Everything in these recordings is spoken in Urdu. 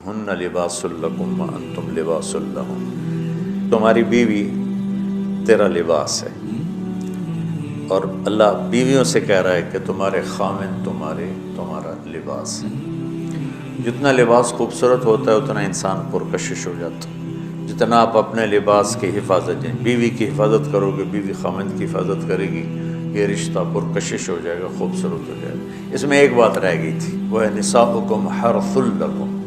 ہن لباس لکم وانتم لباس لہم، تمہاری بیوی تیرا لباس ہے، اور اللہ بیویوں سے کہہ رہا ہے کہ تمہارے خامن تمہارا لباس ہے۔ جتنا لباس خوبصورت ہوتا ہے اتنا انسان پرکشش ہو جاتا ہے۔ جتنا آپ اپنے لباس کی حفاظت دیں، بیوی کی حفاظت کرو گے، بیوی خامن کی حفاظت کرے گی، یہ رشتہ پرکشش ہو جائے گا، خوبصورت ہو جائے گا۔ اس میں ایک بات رہ گئی تھی، وہ ہے نساؤکم حرث لکم۔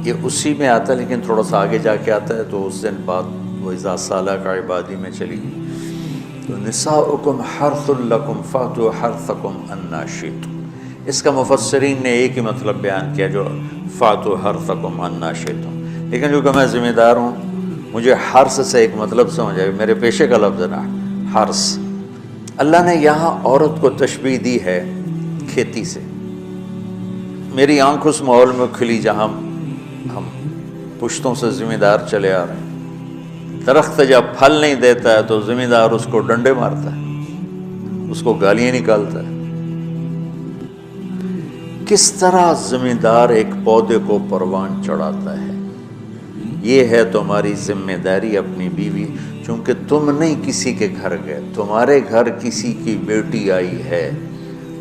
یہ اسی میں آتا ہے لیکن تھوڑا سا آگے جا کے آتا ہے، تو اس دن بعد وہ اذا سالک عبادی میں چلی گئی۔ تو نساؤکم حرث لکم فأتوا حرثکم انا شئتم، اس کا مفسرین نے ایک ہی مطلب بیان کیا جو فأتوا حرثکم انا شئتم، لیکن جو کہ میں ذمہ دار ہوں، مجھے حرث سے ایک مطلب سمجھ آئے، میرے پیشے کا لفظ ہے نا حرث۔ اللہ نے یہاں عورت کو تشبیہ دی ہے کھیتی سے۔ میری آنکھ اس ماحول میں کھلی جہاں ہم پشتوں سے ذمہ دار چلے آ رہے ہیں۔ درخت جب پھل نہیں دیتا ہے تو ذمہ دار اس کو ڈنڈے مارتا ہے، اس کو گالیاں نکالتا ہے۔ کس طرح ذمہ دار ایک پودے کو پروان چڑھاتا ہے، یہ ہے تمہاری ذمہ داری اپنی بیوی، چونکہ تم نہیں کسی کے گھر گئے، تمہارے گھر کسی کی بیٹی آئی ہے،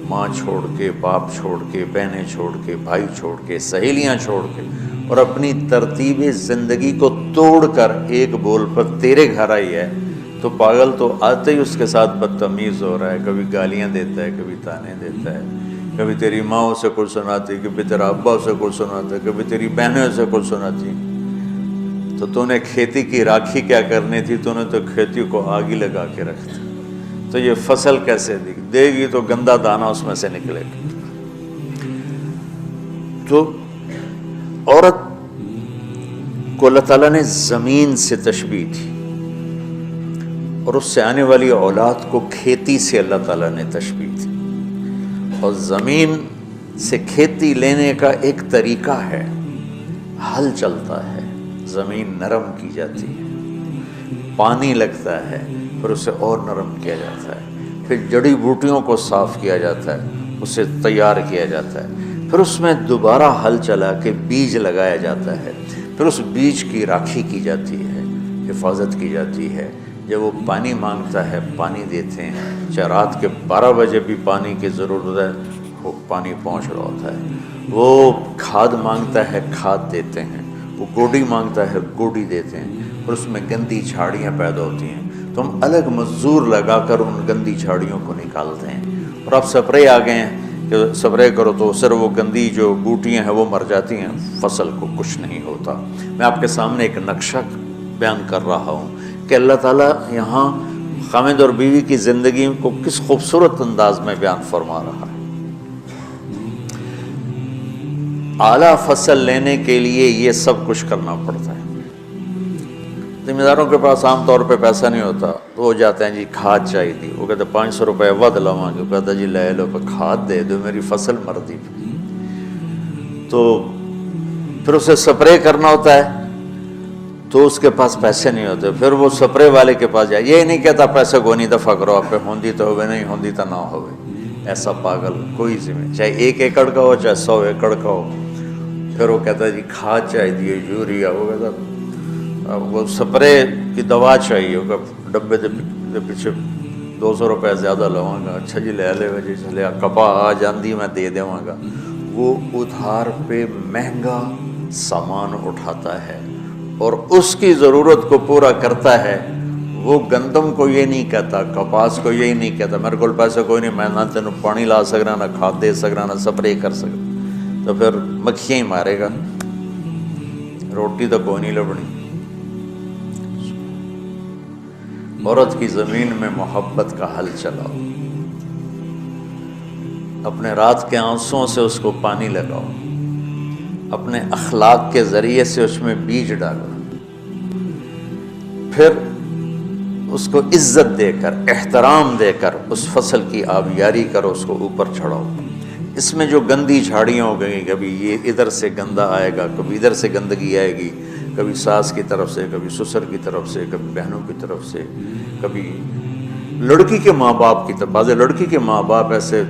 ماں چھوڑ کے، باپ چھوڑ کے، بہنیں چھوڑ کے، بھائی چھوڑ کے، سہیلیاں چھوڑ کے، اور اپنی ترتیب زندگی کو توڑ کر ایک بول پر تیرے گھر آئی ہے، تو پاگل تو آتے ہی اس کے ساتھ بدتمیز ہو رہا ہے، کبھی گالیاں دیتا ہے، کبھی تانے دیتا ہے، کبھی تیری ماں اسے کچھ سناتی، کبھی تیرا ابا اسے کچھ سناتا ہے، کبھی تیری بہنیں اسے کچھ سناتی۔ تو نے کھیتی کی راکھی کیا کرنی تھی، تو نے تو کھیتی کو آگ ہی لگا کے رکھ دی، تو یہ فصل کیسے دے گی، تو گندا دانہ اس میں سے نکلے گا۔ تو عورت کو اللہ تعالیٰ نے زمین سے تشبیہ دی، اور اس سے آنے والی اولاد کو کھیتی سے اللہ تعالیٰ نے تشبیہ دی۔ اور زمین سے کھیتی لینے کا ایک طریقہ ہے، ہل چلتا ہے، زمین نرم کی جاتی ہے، پانی لگتا ہے، پھر اسے اور نرم کیا جاتا ہے، پھر جڑی بوٹیوں کو صاف کیا جاتا ہے، اسے تیار کیا جاتا ہے، پھر اس میں دوبارہ ہل چلا کے بیج لگایا جاتا ہے، پھر اس بیج کی راکھی کی جاتی ہے، حفاظت کی جاتی ہے۔ جب وہ پانی مانگتا ہے پانی دیتے ہیں، چاہے رات کے 12 بجے بھی پانی کی ضرورت ہے، وہ پانی پہنچ رہا ہوتا ہے۔ وہ کھاد مانگتا ہے، کھاد دیتے ہیں، وہ گوڈی مانگتا ہے، گوڈی دیتے ہیں، اور اس میں گندی جھاڑیاں پیدا ہوتی ہیں، تو ہم الگ مزدور لگا کر ان گندی جھاڑیوں کو نکالتے ہیں، اور اب سپرے آ گئے ہیں کہ سپرے کرو تو صرف وہ گندی جو بوٹیاں ہیں وہ مر جاتی ہیں، فصل کو کچھ نہیں ہوتا۔ میں آپ کے سامنے ایک نقشہ بیان کر رہا ہوں کہ اللہ تعالیٰ یہاں خامد اور بیوی کی زندگی کو کس خوبصورت انداز میں بیان فرما رہا ہے۔ اعلیٰ فصل لینے کے لیے یہ سب کچھ کرنا پڑتا ہے۔ ذمہ داروں کے پاس عام طور پہ پیسہ نہیں ہوتا، تو وہ جاتے ہیں جی کھاد چاہیے تھی، وہ کہتے 500 روپے ود لواں گے، کہتا جی لے لو، پہ کھاد دے دو، میری فصل مر دی۔ تو پھر اسے سپرے کرنا ہوتا ہے، تو اس کے پاس پیسے نہیں ہوتے، پھر وہ سپرے والے کے پاس جائے، یہ نہیں کہتا پیسے کو نہیں دفع کرو آپ پہ، ہوندی تو ہوئے نہیں ہوندی تو نہ ہوئے۔ ایسا پاگل کوئی ذمہ، چاہے 1 ایکڑ کا ہو چاہے 100 ایکڑ کا ہو، پھر وہ کہتا ہے جی کھاد چاہیے، یوریا، وہ کہتا وہ سپرے کی دوا چاہیے، وہ ڈبے دے پیچھے 200 روپے زیادہ لواں گا، اچھا جی لے لے جی چلے کپا آ جاندی میں دے دیواں گا۔ وہ ادھار پہ مہنگا سامان اٹھاتا ہے اور اس کی ضرورت کو پورا کرتا ہے۔ وہ گندم کو یہ نہیں کہتا، کپاس کو یہی نہیں کہتا میرے کو پیسے کوئی نہیں، میں نہ تینوں پانی لا سکنا، نہ کھاد دے سکنا، نہ سپرے کر سکنا، تو پھر مکھیاں ہی مارے گا، روٹی تو کوئی نہیں لبنی۔ عورت کی زمین میں محبت کا حل چلاؤ، اپنے رات کے آنسوؤں سے اس کو پانی لگاؤ، اپنے اخلاق کے ذریعے سے اس میں بیج ڈالو، پھر اس کو عزت دے کر، احترام دے کر اس فصل کی آبیاری کرو، اس کو اوپر چڑھاؤ۔ اس میں جو گندی جھاڑیاں ہو گئی، کبھی یہ ادھر سے گندا آئے گا، کبھی ادھر سے گندگی آئے گی، کبھی ساس کی طرف سے، کبھی سسر کی طرف سے، کبھی بہنوں کی طرف سے، کبھی لڑکی کے ماں باپ کی طرف۔ بعض لڑکی کے ماں باپ ایسے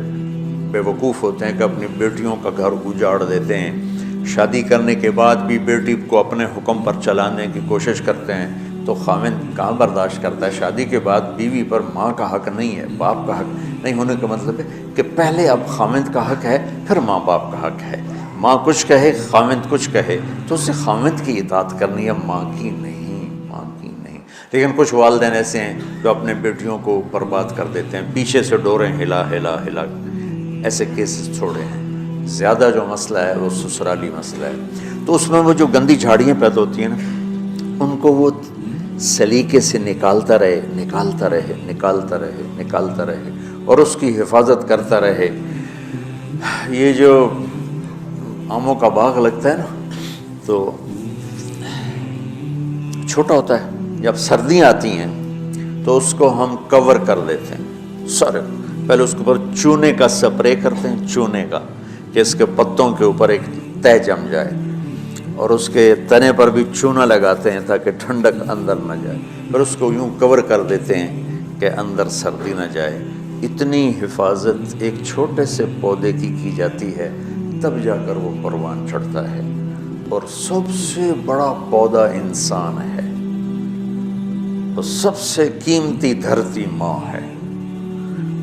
بے وقوف ہوتے ہیں کہ اپنی بیٹیوں کا گھر اجاڑ دیتے ہیں، شادی کرنے کے بعد بھی بیٹی کو اپنے حکم پر چلانے کی کوشش کرتے ہیں تو خاوند کہاں برداشت کرتا ہے؟ شادی کے بعد بیوی پر ماں کا حق نہیں ہے، باپ کا حق نہیں ہونے کا مطلب ہے کہ پہلے اب خاوند کا حق ہے، پھر ماں باپ کا حق ہے۔ ماں کچھ کہے، خاوند کچھ کہے تو اسے خاوند کی اطاعت کرنی ہے، ماں کی نہیں، ماں کی نہیں۔ لیکن کچھ والدین ایسے ہیں جو اپنے بیٹیوں کو برباد کر دیتے ہیں، پیچھے سے ڈوریں ہلا ہلا ہلا، ایسے کیسز چھوڑے ہیں۔ زیادہ جو مسئلہ ہے وہ سسرالی مسئلہ ہے، تو اس میں وہ جو گندی جھاڑیاں پیدا ہوتی ہیں نا، ان کو وہ سلیقے سے نکالتا رہے، نکالتا رہے، نکالتا رہے، نکالتا رہے، اور اس کی حفاظت کرتا رہے۔ یہ جو آموں کا باغ لگتا ہے نا، تو چھوٹا ہوتا ہے، جب سردیاں آتی ہیں تو اس کو ہم کور کر دیتے ہیں سارے، پہلے اس کے اوپر چونے کا سپرے کرتے ہیں، چونے کا، کہ اس کے پتوں کے اوپر ایک تہ جم جائے، اور اس کے تنے پر بھی چونا لگاتے ہیں تاکہ ٹھنڈک اندر نہ جائے، پھر اس کو یوں کور کر دیتے ہیں کہ اندر سردی نہ جائے۔ اتنی حفاظت ایک چھوٹے سے پودے کی جاتی ہے، تب جا کر وہ پروان چڑھتا ہے۔ اور سب سے بڑا پودا انسان ہے، اور سب سے قیمتی دھرتی ماں ہے،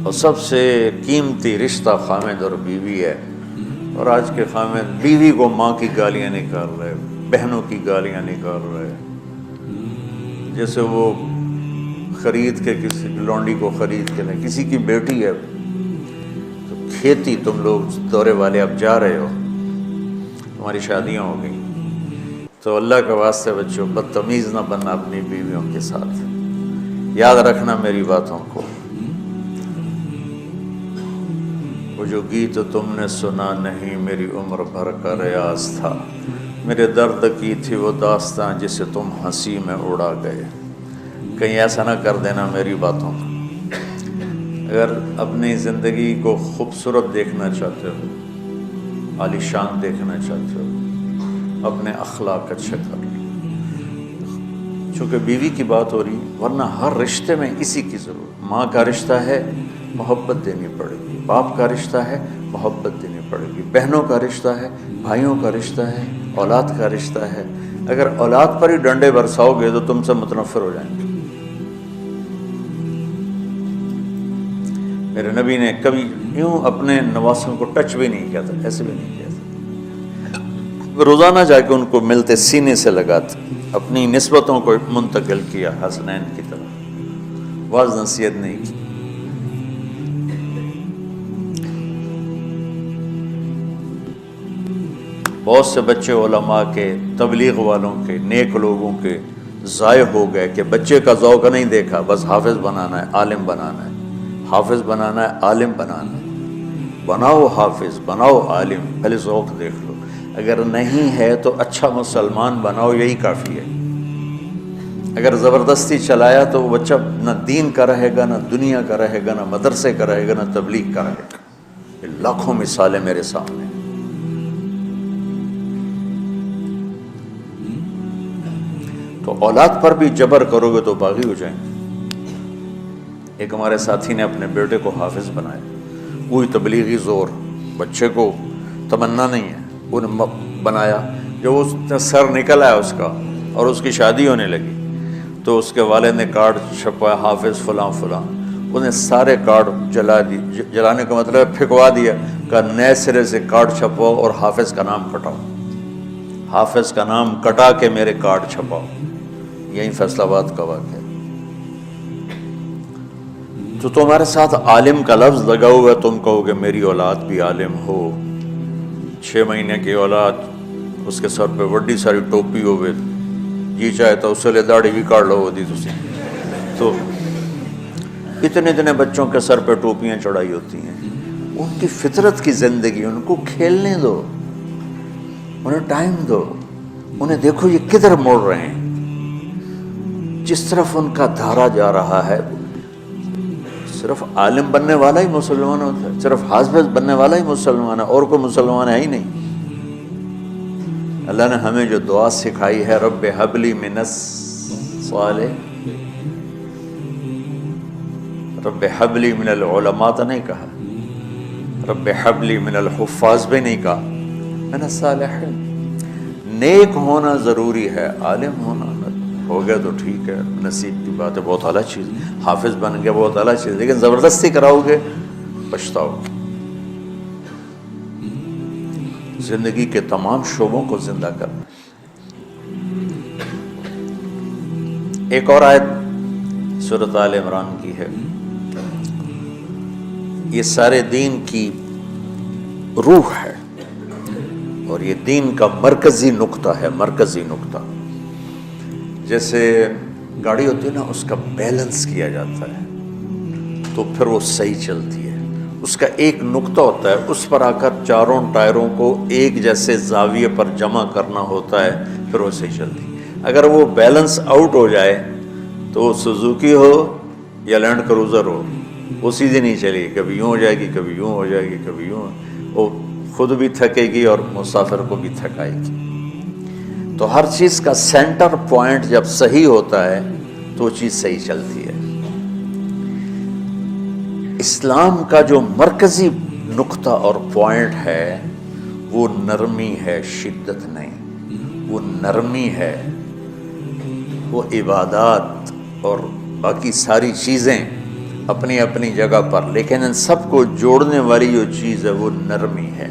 اور سب سے قیمتی رشتہ خاوند اور بیوی ہے۔ اور آج کے خاوند بیوی کو ماں کی گالیاں نکال رہے، بہنوں کی گالیاں نکال رہے، جیسے وہ خرید کے کسی لونڈی کو خرید کے لیں۔ کسی کی بیٹی ہے تو کھیتی، تم لوگ دورے والے اب جا رہے ہو، تمہاری شادیاں ہو گئی، تو اللہ کے واسطے بچوں بدتمیز نہ بننا اپنی بیویوں کے ساتھ، یاد رکھنا میری باتوں کو۔ وہ جو گیت تم نے سنا نہیں میری عمر بھر کا ریاض تھا، میرے درد کی تھی وہ داستاں جسے تم ہنسی میں اڑا گئے۔ کہیں ایسا نہ کر دینا میری باتوں کو۔ اگر اپنی زندگی کو خوبصورت دیکھنا چاہتے ہو، عالی شان دیکھنا چاہتے ہو، اپنے اخلاق اچھے کر لیں۔ چونکہ بیوی کی بات ہو رہی، ورنہ ہر رشتے میں اسی کی ضرورت۔ ماں کا رشتہ ہے، محبت دینی پڑے گی، باپ کا رشتہ ہے، محبت دینی پڑے گی، بہنوں کا رشتہ ہے، بھائیوں کا رشتہ ہے، اولاد کا رشتہ ہے۔ اگر اولاد پر ہی ڈنڈے برساؤ گے تو تم سے متنفر ہو جائیں گے۔ میرے نبی نے کبھی یوں اپنے نواسوں کو ٹچ بھی نہیں کیا تھا، ایسے بھی نہیں کیا تھا، روزانہ جا کے ان کو ملتے، سینے سے لگاتے، اپنی نسبتوں کو منتقل کیا حسنین کی طرح، واعظ نصیحت نہیں کی۔ بہت سے بچے علماء کے، تبلیغ والوں کے، نیک لوگوں کے ضائع ہو گئے کہ بچے کا ذوق نہیں دیکھا، بس حافظ بنانا ہے، عالم بنانا ہے، حافظ بنانا ہے، عالم بنانا ہے۔ بناؤ حافظ، بناؤ عالم، پہلے ذوق دیکھ لو۔ اگر نہیں ہے تو اچھا مسلمان بناؤ، یہی کافی ہے۔ اگر زبردستی چلایا تو وہ بچہ نہ دین کا رہے گا، نہ دنیا کا رہے گا، نہ مدرسے کا رہے گا، نہ تبلیغ کا رہے گا۔ یہ لاکھوں مثالیں میرے سامنے۔ تو اولاد پر بھی جبر کرو گے تو باغی ہو جائیں گے۔ ایک ہمارے ساتھی نے اپنے بیٹے کو حافظ بنایا، وہی تبلیغی زور، بچے کو تمنا نہیں ہے، انہیں بنایا۔ جو اس نے سر نکل آیا اس کا اور اس کی شادی ہونے لگی تو اس کے والد نے کارڈ چھپوایا، حافظ فلاں فلاں، انہیں سارے کارڈ جلا دی، جلانے کا مطلب ہے پھینکوا دیا، کہ نئے سرے سے کارڈ چھپواؤ اور حافظ کا نام کٹاؤ، حافظ کا نام کٹا کے میرے کارڈ چھپاؤ۔ یہی فیصل آباد کا واقعہ۔ تو تمہارے ساتھ عالم کا لفظ لگا ہوا ہے، تم کہو گے میری اولاد بھی عالم ہو۔ 6 مہینے کی اولاد، اس کے سر پہ بڑی ساری ٹوپی ہوئے، جی چاہے تو اس سے داڑھی بھی کاٹ لو ہوتی تو اتنے بچوں کے سر پہ ٹوپیاں چڑھائی ہوتی ہیں۔ ان کی فطرت کی زندگی، ان کو کھیلنے دو، انہیں ٹائم دو، انہیں دیکھو یہ کدھر موڑ رہے ہیں، جس طرف ان کا دھارا جا رہا ہے۔ صرف عالم بننے والا ہی مسلمان ہوتا ہے، صرف حافظ بننے والا ہی مسلمان ہے، اور کوئی مسلمان ہے ہی نہیں۔ اللہ نے ہمیں جو دعا سکھائی ہے، رب ہب لی من الصالح، رب ہب لی من العلماء تو نہیں کہا، رب ہب لی من الحفاظ بھی نہیں کہا، من الصالحین۔ نیک ہونا ضروری ہے، عالم ہونا ہو گیا تو ٹھیک ہے، نصیب کی بات ہے، بہت اعلیٰ چیز، حافظ بن گیا بہت اعلیٰ چیز، لیکن زبردستی کراؤ گے پچھتاؤ گے۔ زندگی کے تمام شعبوں کو زندہ کرنا۔ ایک اور آیت سورۃ آل عمران کی ہے، یہ سارے دین کی روح ہے اور یہ دین کا مرکزی نقطہ ہے، مرکزی نقطہ۔ جیسے گاڑی ہوتی ہے نا، اس کا بیلنس کیا جاتا ہے تو پھر وہ صحیح چلتی ہے، اس کا ایک نقطہ ہوتا ہے، اس پر آ کر چاروں ٹائروں کو ایک جیسے زاویے پر جمع کرنا ہوتا ہے، پھر وہ صحیح چلتی ہے۔ اگر وہ بیلنس آؤٹ ہو جائے تو سوزوکی ہو یا لینڈ کروزر ہو، وہ سیدھی نہیں چلے گی، کبھی یوں ہو جائے گی، کبھی یوں ہو جائے گی، کبھی یوں، وہ خود بھی تھکے گی اور مسافر کو بھی تھکائے گی۔ تو ہر چیز کا سینٹر پوائنٹ جب صحیح ہوتا ہے تو وہ چیز صحیح چلتی ہے۔ اسلام کا جو مرکزی نقطہ اور پوائنٹ ہے وہ نرمی ہے، شدت نہیں، وہ نرمی ہے، وہ عبادات اور باقی ساری چیزیں اپنی اپنی جگہ پر، لیکن ان سب کو جوڑنے والی جو چیز ہے وہ نرمی ہے۔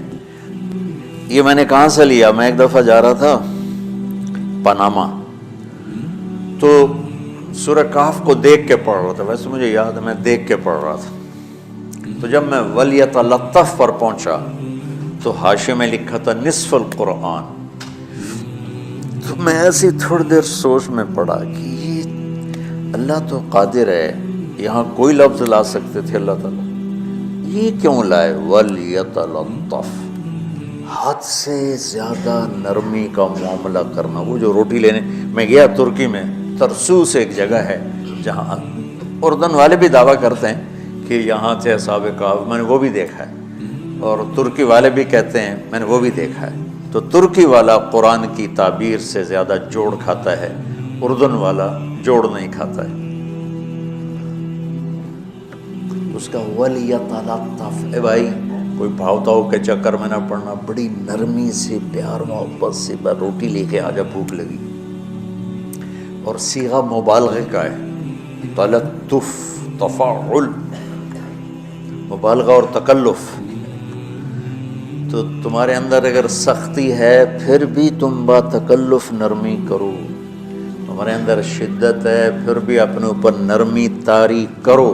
یہ میں نے کہاں سے لیا؟ میں ایک دفعہ جا رہا تھا پاناما، تو سورہ کہف کو دیکھ کے پڑھ رہا تھا، ویسے مجھے یاد ہے میں دیکھ کے پڑھ رہا تھا، تو جب میں وَلْيَتَلَطَّفْ پر پہنچا تو حاشیے میں لکھا تھا نصف القرآن، تو میں ایسی تھوڑی دیر سوچ میں پڑا کہ یہ اللہ تو قادر ہے، یہاں کوئی لفظ لا سکتے تھے اللہ تعالیٰ، یہ کیوں لائے وَلْيَتَلَطَّفْ، حد سے زیادہ نرمی کا معاملہ کرنا۔ وہ جو روٹی لینے میں گیا ترکی میں، ترسوس ایک جگہ ہے جہاں اردن والے بھی دعویٰ کرتے ہیں کہ یہاں تھے اصحاب کہف، میں نے وہ بھی دیکھا ہے، اور ترکی والے بھی کہتے ہیں میں نے وہ بھی دیکھا ہے۔ تو ترکی والا قرآن کی تعبیر سے زیادہ جوڑ کھاتا ہے، اردن والا جوڑ نہیں کھاتا ہے۔ اس کا وَلْيَتَلَطَّفْ، اے بھائی کوئی بھاؤتاؤ کے چکر میں نہ پڑنا، بڑی نرمی سے پیار محبت سے روٹی لے کے آجا، بھوک لگی، اور صیغہ مبالغے کا ہے، تلطف، تفاعل، مبالغہ اور تکلف۔ تو تمہارے اندر اگر سختی ہے پھر بھی تم با تکلف نرمی کرو، تمہارے اندر شدت ہے پھر بھی اپنے اوپر نرمی طاری کرو۔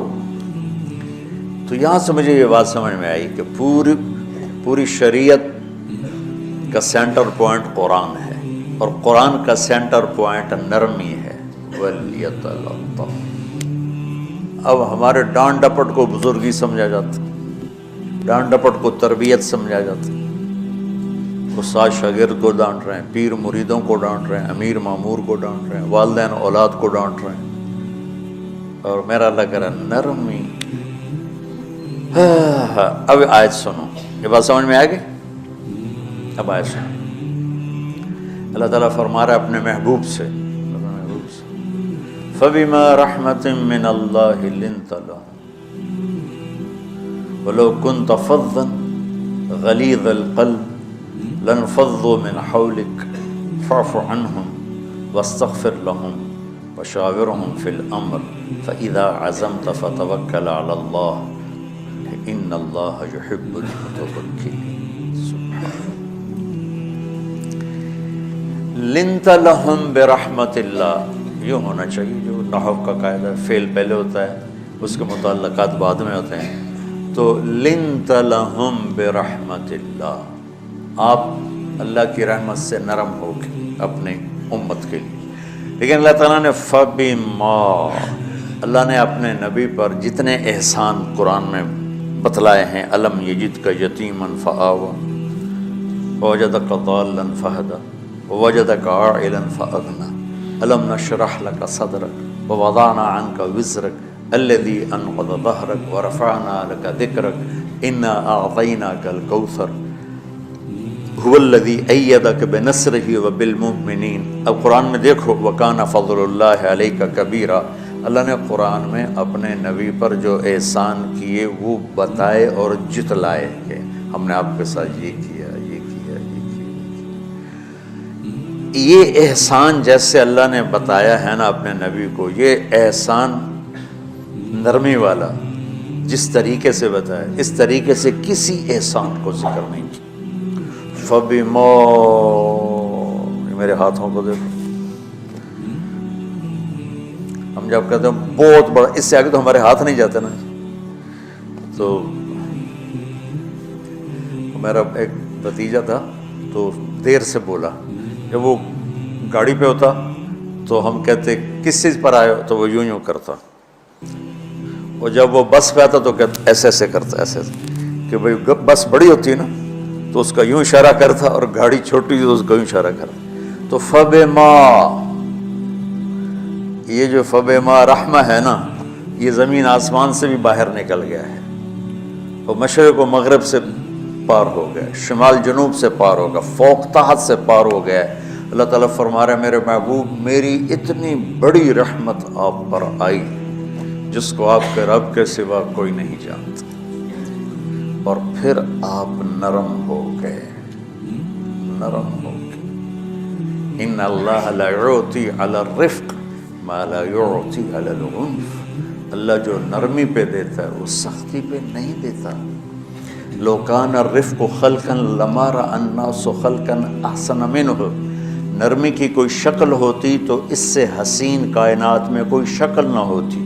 تو یہاں سے مجھے یہ بات سمجھ میں آئی کہ پوری شریعت کا سینٹر پوائنٹ قرآن ہے، اور قرآن کا سینٹر پوائنٹ نرمی ہے، وَلْيَتَلَطَّفْ۔ اب ہمارے ڈانٹ ڈپٹ کو بزرگی سمجھا جاتا، ڈانٹ ڈپٹ کو تربیت سمجھا جاتا، استاد شاگرد کو ڈانٹ رہے ہیں، پیر مریدوں کو ڈانٹ رہے ہیں، امیر مامور کو ڈانٹ رہے ہیں، والدین اولاد کو ڈانٹ رہے ہیں، اور میرا اللہ کہہ رہا ہے نرمی۔ اب آیت سنو، یہ بات سمجھ میں آ گئی؟ اب آیت سنو، اللہ تعالیٰ فرما رہا ہے اپنے محبوب سے، فَبِمَا رَحْمَةٍ مِّنَ اللَّهِ لِنْتَ لَهُمْ وَلَوْ كُنْتَ فَظًّا غَلِيظَ الْقَلْبِ لَانفَضُّوا مِنْ حَوْلِكَ فَاعْفُ عَنْهُمْ وَاسْتَغْفِرْ لَهُمْ وَشَاوِرْهُمْ فِي الْأَمْرِ فَإِذَا عَزَمْتَ فَتَوَكَّلْ عَلَى اللَّهِ إِنَّ اللَّهَ يُحِبُّ الْمُتَوَكِّلِينَ۔ لِنْتَ لَهُمْ بِرَحْمَةِ اللَّهِ، یہ ہونا چاہیے، جو نحو کا قاعدہ فعل پہلے ہوتا ہے اس کے متعلقات بعد میں ہوتے ہیں، تو لِنْتَ لَهُمْ بِرَحْمَةِ اللَّهِ، آپ اللہ کی رحمت سے نرم ہو کے اپنے امت کے لیے۔ لیکن اللہ تعالیٰ نے فَبِمَا، اللہ نے اپنے نبی پر جتنے احسان قرآن میں بتلائے ہیں، الم یجدک یتیما فآویٰ ووجدک ضالا فہدیٰ ووجدک عائلا فأغنیٰ الم نشرح لک صدرک ووضعنا عنک وزرک الذی انقض ظہرک ورفعنا لک ذکرک انا اعطیناک الکوثر هو الذی ایدک بنصرہ وبالمؤمنین۔ اب قرآن میں دیکھو، وکان فضل اللہ علیک کبیرا، اللہ نے قرآن میں اپنے نبی پر جو احسان کیے وہ بتائے اور جتلائے کہ ہم نے آپ کے ساتھ یہ کیا، یہ کیا، یہ کیا۔ یہ احسان جیسے اللہ نے بتایا ہے نا اپنے نبی کو، یہ احسان نرمی والا جس طریقے سے بتایا، اس طریقے سے کسی احسان کو ذکر نہیں کیا۔ فَبِمَا، میرے ہاتھوں کو دیکھو، ہم جب کہتے ہیں بہت بڑا، اس سے آگے تو ہمارے ہاتھ نہیں جاتے نا۔ تو میرا ایک بھتیجا تھا تو دیر سے بولا، جب وہ گاڑی پہ ہوتا تو ہم کہتے کس چیز پر آئے ہو، تو وہ یوں کرتا، اور جب وہ بس پہ آتا تو کہتا ایسے ایسے کرتا، ایسے کہ بھئی بس بڑی ہوتی ہے نا تو اس کا یوں اشارہ کرتا، اور گاڑی چھوٹی تو اس کا یوں اشارہ کرتا۔ تو فَبِمَا، یہ جو فَبِمَا رحمہ ہے نا، یہ زمین آسمان سے بھی باہر نکل گیا ہے، اور مشرق و مغرب سے پار ہو گیا، شمال جنوب سے پار ہوگا، فوق تحت سے پار ہو گیا ہے۔ اللہ تعالیٰ فرما رہا ہے میرے محبوب میری اتنی بڑی رحمت آپ پر آئی جس کو آپ کے رب کے سوا کوئی نہیں جانتا، اور پھر آپ نرم ہو گئے، نرم ہو گئے۔ ان اللہ لا یعطی علی الرفق ما لا یعطی علی العنف، اللہ جو نرمی پہ دیتا ہے وہ سختی پہ نہیں دیتا۔ لو کان الرفق خلقا لما رأى الناس خلقا احسن منه، نرمی کی کوئی شکل ہوتی تو اس سے حسین کائنات میں کوئی شکل نہ ہوتی،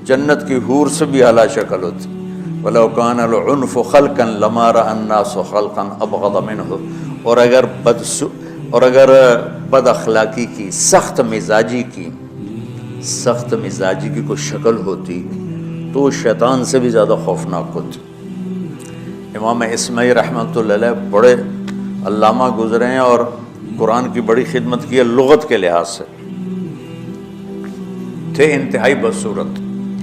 جنت کی حور سے بھی اعلیٰ شکل ہوتی۔ وَلَوْ كَانَ الْعُنْفُ خَلْقًا لَمَا رَأَى النَّاسُ خَلْقًا أَبْغَضَ مِنْهُ، اور اگر بد اخلاقی کی، سخت مزاجی کی کوئی شکل ہوتی تو وہ شیطان سے بھی زیادہ خوفناک ہوتی۔ امام اسماعیل رحمۃ اللہ علیہ بڑے علامہ گزرے ہیں اور قرآن کی بڑی خدمت کی ہے لغت کے لحاظ سے، تھے انتہائی بدصورت،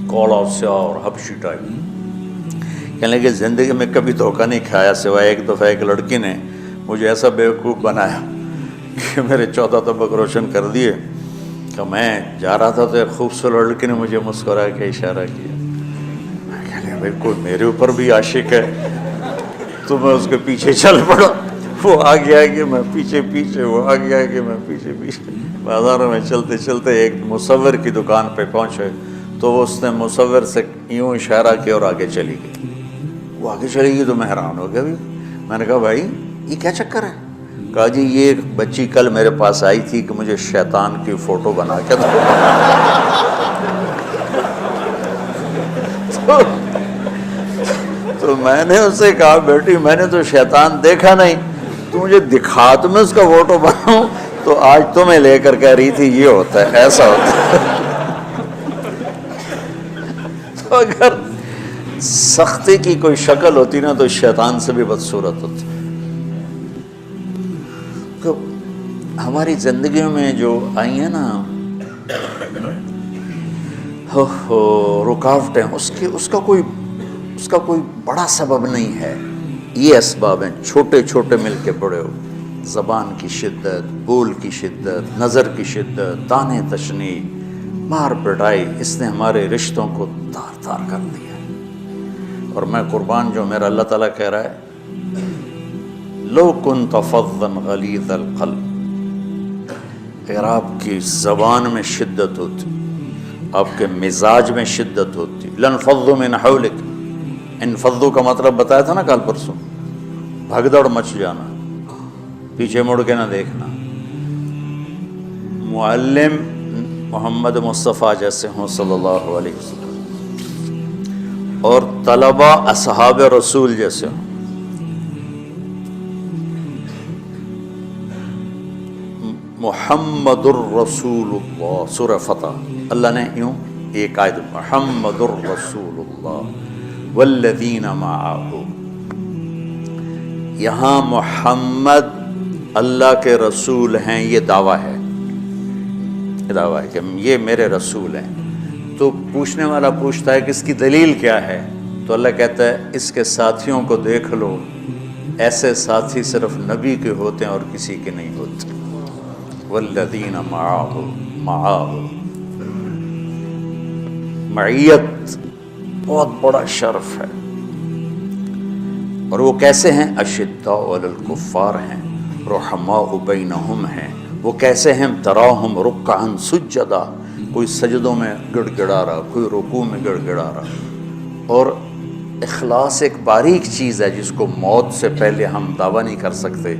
کوڑا سیاہ اور حبشی ٹائپ۔ کہنے لگے زندگی میں کبھی دھوکہ نہیں کھایا سوائے ایک دفعہ ایک لڑکی نے مجھے ایسا بیوقوف بنایا کہ میرے 14 طبق روشن کر دیے کہ میں جا رہا تھا تو ایک خوبصورت لڑکی نے مجھے مسکرا کے اشارہ کیا، میں کہہ لیا بھائی کوئی میرے اوپر بھی عاشق ہے، تو میں اس کے پیچھے چل پڑا، وہ آگے آگے میں پیچھے پیچھے، وہ آگے آگے میں پیچھے پیچھے، بازاروں میں چلتے چلتے ایک مصور کی دکان پہ پہنچے تو اس نے مصور سے یوں اشارہ کیا اور آگے چلی گئی۔ وہ آگے چلی گئی تو میں حیران ہو گیا بھی، میں نے کہا بھائی یہ کیا چکر ہے؟ کہا جی یہ ایک بچی کل میرے پاس آئی تھی کہ مجھے شیطان کی فوٹو بنا کے دو۔ تو میں نے اس سے کہا بیٹی میں نے تو شیطان دیکھا نہیں، تو مجھے دکھا تو میں اس کا فوٹو بناؤں، تو آج تمہیں لے کر کہہ رہی تھی یہ ہوتا ہے، ایسا ہوتا ہے۔ تو اگر سختی کی کوئی شکل ہوتی نا تو شیطان سے بھی بدصورت ہوتی۔ تو ہماری زندگیوں میں جو آئی ہیں نا رکاوٹیں، اس کا کوئی بڑا سبب نہیں ہے، یہ اسباب ہیں چھوٹے چھوٹے مل کے بڑے ہو، زبان کی شدت، بول کی شدت، نظر کی شدت، طعنے تشنیع، مار پٹائی، اس نے ہمارے رشتوں کو تار تار کر دیا۔ اور میں قربان جو میرا اللہ تعالیٰ کہہ رہا ہے لو کنت فظا غلیظ القلب، اگر آپ کی زبان میں شدت ہوتی، آپ کے مزاج میں شدت ہوتی، لانفضوا من حولک، انفضوا کا مطلب بتایا تھا نا کل پرسوں، بھگدڑ مچ جانا، پیچھے مڑ کے نہ دیکھنا۔ معلم محمد مصطفیٰ جیسے ہوں صلی اللہ علیہ وسلم، اور طلبہ اصحاب رسول جیسے ہوں، محمد الرسول اللہ، سورہ فتح اللہ نے یوں ایک آیت، محمد الرسول اللہ والذین معہ، یہاں محمد اللہ کے رسول ہیں، یہ دعویٰ ہے، کہ یہ میرے رسول ہیں۔ تو پوچھنے والا پوچھتا ہے کہ اس کی دلیل کیا ہے، تو اللہ کہتا ہے اس کے ساتھیوں کو دیکھ لو، ایسے ساتھی صرف نبی کے ہوتے ہیں اور کسی کے نہیں ہوتے۔ والذین معہ، معیت بہت بڑا شرف ہے، اور وہ کیسے ہیں؟ اشداء علی الکفار ہیں، رحماء بینہم ہیں، وہ کیسے ہیں؟ تراہم رکعا سجدا، کوئی سجدوں میں گڑ گڑا رہا، کوئی رکوع میں گڑ گڑا رہا۔ اور اخلاص ایک باریک چیز ہے جس کو موت سے پہلے ہم دعویٰ نہیں کر سکتے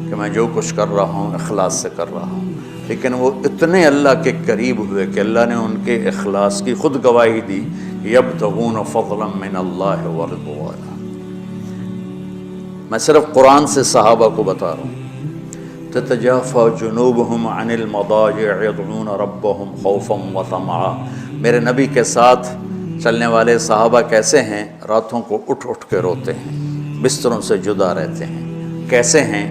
کہ میں جو کچھ کر رہا ہوں اخلاص سے کر رہا ہوں، لیکن وہ اتنے اللہ کے قریب ہوئے کہ اللہ نے ان کے اخلاص کی خود گواہی دی، یبتغون فضلا من اللہ ورضوانا۔ میں صرف قرآن سے صحابہ کو بتا رہا ہوں، تتجافى جنوبهم عن المضاجع يدعون ربهم خوفا وطمعا۔ میرے نبی کے ساتھ چلنے والے صحابہ کیسے ہیں؟ راتوں کو اٹھ اٹھ کے روتے ہیں، بستروں سے جدا رہتے ہیں۔ کیسے ہیں؟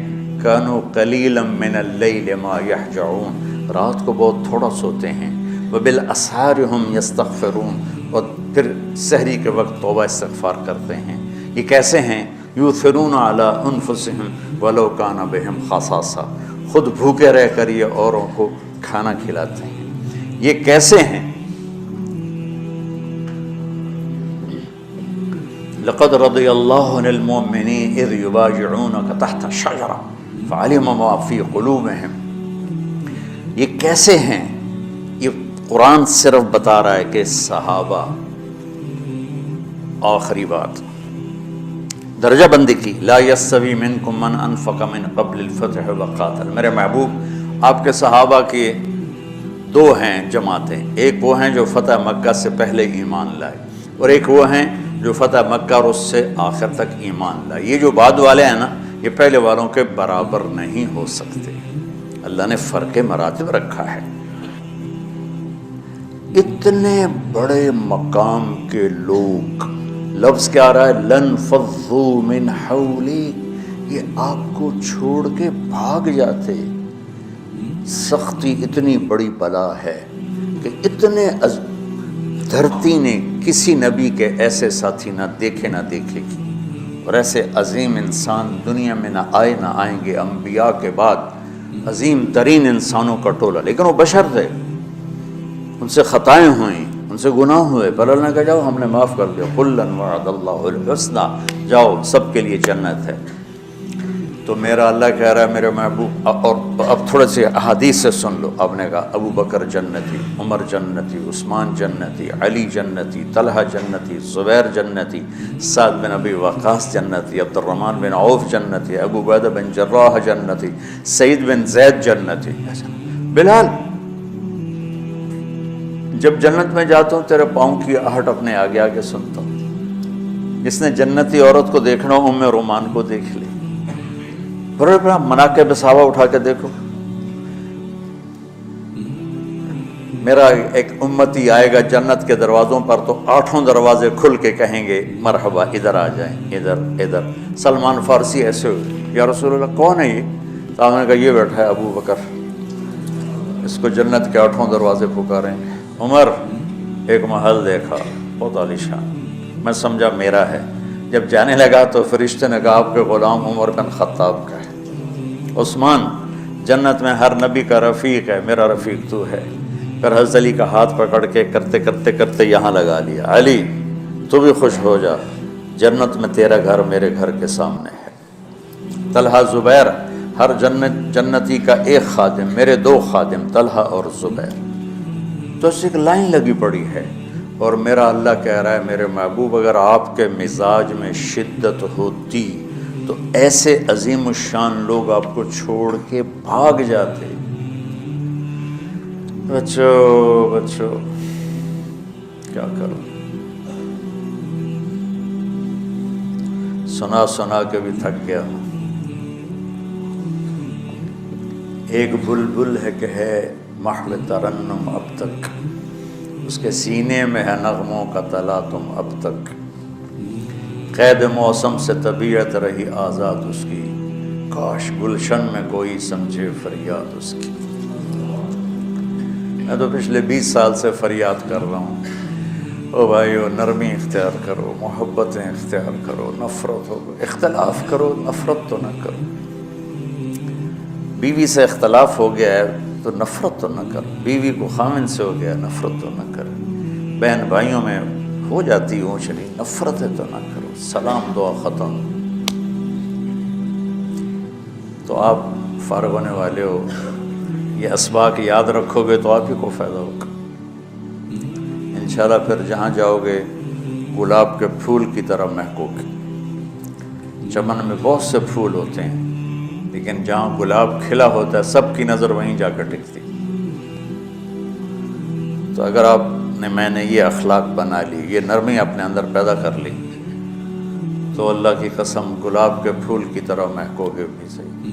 كانوا قليلا من الليل ما يهجعون، رات کو بہت تھوڑا سوتے ہیں۔ وبالاسحار هم يستغفرون، اور پھر سحری کے وقت توبہ استغفار کرتے ہیں۔ یہ کیسے ہیں؟ یؤثرون علی انفسهم ولو کان بهم خصاصہ، خود بھوکے رہ کر یہ اوروں کو کھانا کھلاتے ہیں۔ یہ کیسے ہیں؟ لقد رضی اللہ عن المؤمنین اذ یبایعونک تحت الشجرہ فعلم ما فی قلوبہم۔ یہ کیسے ہیں؟ یہ قرآن صرف بتا رہا ہے کہ صحابہ، آخری بات درجہ بندی کی، لا یستوی منکم من انفق من قبل الفتح وقاتل۔ میرے محبوب، آپ کے صحابہ کے دو ہیں جماعتیں، ایک وہ ہیں جو فتح مکہ سے پہلے ایمان لائے، اور ایک وہ ہیں جو فتح مکہ اور اس سے آخر تک ایمان لائے۔ یہ جو بعد والے ہیں نا، یہ پہلے والوں کے برابر نہیں ہو سکتے، اللہ نے فرق مراتب رکھا ہے۔ اتنے بڑے مقام کے لوگ، لفظ کیا آ رہا ہے؟ لن فضوا من حولی، یہ آپ کو چھوڑ کے بھاگ جاتے۔ سختی اتنی بڑی بلا ہے کہ اتنے دھرتی نے کسی نبی کے ایسے ساتھی نہ دیکھے نہ دیکھے گی، اور ایسے عظیم انسان دنیا میں نہ آئے نہ آئیں گے۔ انبیاء کے بعد عظیم ترین انسانوں کا ٹولہ، لیکن وہ بشر تھے، ان سے خطائیں ہوئیں، ان سے گناہ ہوئے، پر اللہ نے کہا جاؤ ہم نے معاف کر دیا، کلا وعد اللہ الحسنى، جاؤ سب کے لیے جنت ہے۔ تو میرا اللہ کہہ رہا ہے میرے محبوب، اور اب تھوڑے سے احادیث سے سن لو۔ آپ نے کہا ابو بکر جنتی، عمر جنتی، عثمان جنتی، علی جنتی، طلحہ جنتی، زبیر جنتی، سعد بن ابی وقاص جنتی، عبد الرحمن بن عوف جنتی، ابو عبیدہ بن جراح جنتی، سعید بن زید جنتی۔ بلال، جب جنت میں جاتا ہوں تیرے پاؤں کی آہٹ اپنے آگے آگے سنتا ہوں۔ جس نے جنتی عورت کو دیکھنا ہو ام رومان کو دیکھ لے۔ بڑے بڑا مناقب صحابہ اٹھا کے دیکھو۔ میرا ایک امتی آئے گا جنت کے دروازوں پر تو 8 دروازے کھل کے کہیں گے مرحبا، ادھر آ جائیں، ادھر ادھر۔ سلمان فارسی ایسے ہوئے، یا رسول اللہ کون ہے یہ؟ تو آپ نے کہا یہ بیٹھا ہے ابو بکر، اس کو جنت کے 8 دروازے پکاریں گے۔ عمر، ایک محل دیکھا بہت عالیشان، میں سمجھا میرا ہے۔ جب جانے لگا تو فرشتے نے کہا آپ کے غلام عمر بن خطاب کا ہے۔ عثمان، جنت میں ہر نبی کا رفیق ہے، میرا رفیق تو ہے۔ پھر حضرت علی کا ہاتھ پکڑ کے کرتے کرتے کرتے یہاں لگا لیا، علی تو بھی خوش ہو جا، جنت میں تیرا گھر میرے گھر کے سامنے ہے۔ طلحہ زبیر، ہر جنتی کا ایک خادم، میرے 2 خادم طلحہ اور زبیر۔ تو اس ایک لائن لگی پڑی ہے، اور میرا اللہ کہہ رہا ہے میرے محبوب اگر آپ کے مزاج میں شدت ہوتی تو ایسے عظیم الشان لوگ آپ کو چھوڑ کے بھاگ جاتے۔ بچو کیا کرو، سنا سنا کے بھی تھک گیا ہوں۔ ایک بلبل ہے کہ ہے محو ترنم اب تک، اس کے سینے میں ہے نغموں کا تلا تم اب تک۔ قید موسم سے طبیعت رہی آزاد اس کی، کاش گلشن میں کوئی سمجھے فریاد اس کی۔ میں تو پچھلے 20 سال سے فریاد کر رہا ہوں، او بھائیو نرمی اختیار کرو، محبتیں اختیار کرو، نفرت ہو، اختلاف کرو، نفرت تو نہ کرو۔ بیوی سے اختلاف ہو گیا ہے تو نفرت تو نہ کرو، بیوی کو خامن سے ہو گیا نفرت تو نہ کرو، بہن بھائیوں میں ہو جاتی اونچ نیچ، نفرت ہے تو نہ کرو، سلام دعا ختم۔ تو آپ فارغ ہونے والے ہو، یہ اسباق یاد رکھو گے تو آپ ہی کو فائدہ ہوگا انشاءاللہ۔ پھر جہاں جاؤ گے گلاب کے پھول کی طرح مہکو گے۔ چمن میں بہت سے پھول ہوتے ہیں، لیکن جہاں گلاب کھلا ہوتا ہے سب کی نظر وہیں جا کر ٹکتی۔ تو اگر میں نے یہ اخلاق بنا لی، یہ نرمی اپنے اندر پیدا کر لی، تو اللہ کی قسم گلاب کے پھول کی طرح مہکو گے بھی صحیح۔